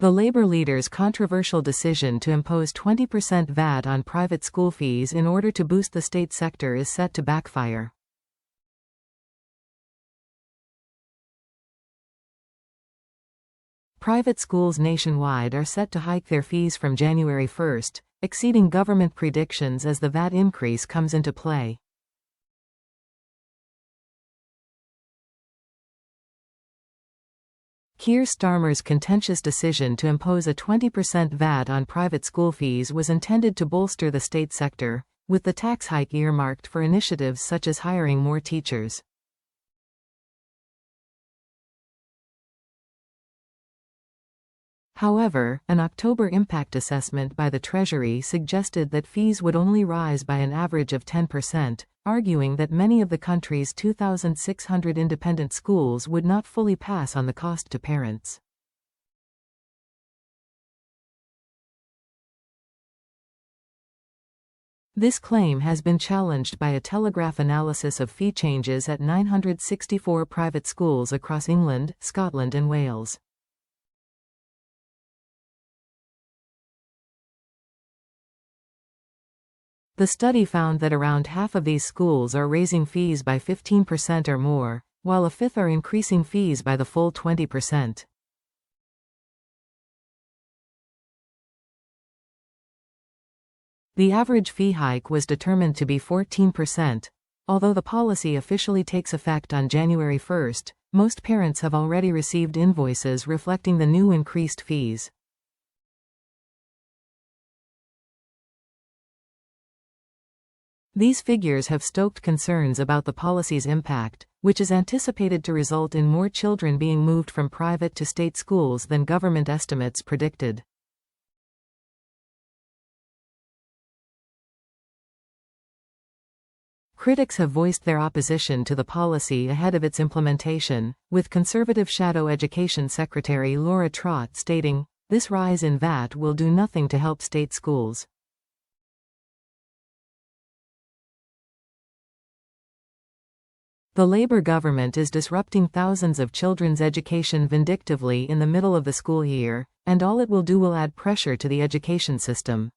The Labour leader's controversial decision to impose 20% VAT on private school fees in order to boost the state sector is set to backfire. Private schools nationwide are set to hike their fees from January 1, exceeding government predictions as the VAT increase comes into play. Keir Starmer's contentious decision to impose a 20% VAT on private school fees was intended to bolster the state sector, with the tax hike earmarked for initiatives such as hiring more teachers. However, an October impact assessment by the Treasury suggested that fees would only rise by an average of 10%, arguing that many of the country's 2,600 independent schools would not fully pass on the cost to parents. This claim has been challenged by a Telegraph analysis of fee changes at 964 private schools across England, Scotland and Wales. The study found that around half of these schools are raising fees by 15% or more, while a fifth are increasing fees by the full 20%. The average fee hike was determined to be 14%. Although the policy officially takes effect on January 1, most parents have already received invoices reflecting the new increased fees. These figures have stoked concerns about the policy's impact, which is anticipated to result in more children being moved from private to state schools than government estimates predicted. Critics have voiced their opposition to the policy ahead of its implementation, with Conservative Shadow Education Secretary Laura Trott stating, "This rise in VAT will do nothing to help state schools." The Labour government is disrupting thousands of children's education vindictively in the middle of the school year, and all it will do will add pressure to the education system.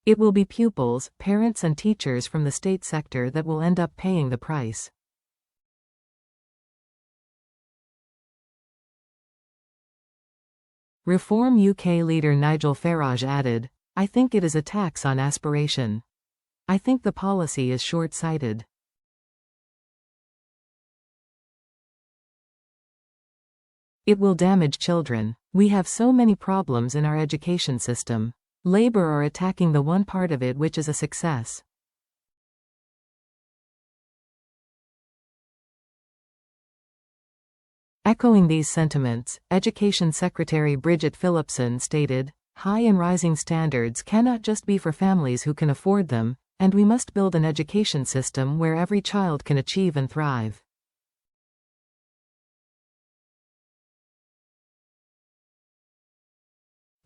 It will be pupils, parents and teachers from the state sector that will end up paying the price. Reform UK leader Nigel Farage added, "I think it is a tax on aspiration. I think the policy is short-sighted." It will damage children. We have so many problems in our education system. Labour are attacking the one part of it which is a success. Echoing these sentiments, Education Secretary Bridget Phillipson stated, "High and rising standards cannot just be for families who can afford them, and we must build an education system where every child can achieve and thrive."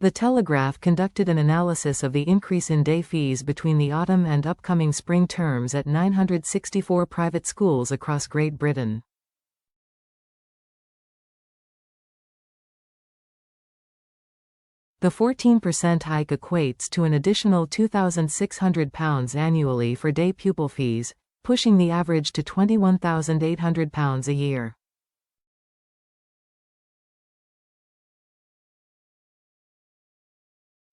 The Telegraph conducted an analysis of the increase in day fees between the autumn and upcoming spring terms at 964 private schools across Great Britain. The 14% hike equates to an additional £2,600 annually for day pupil fees, pushing the average to £21,800 a year.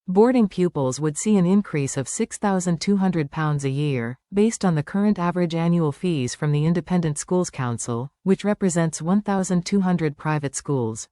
Boarding pupils would see an increase of £6,200 a year, based on the current average annual fees from the Independent Schools Council, which represents 1,200 private schools.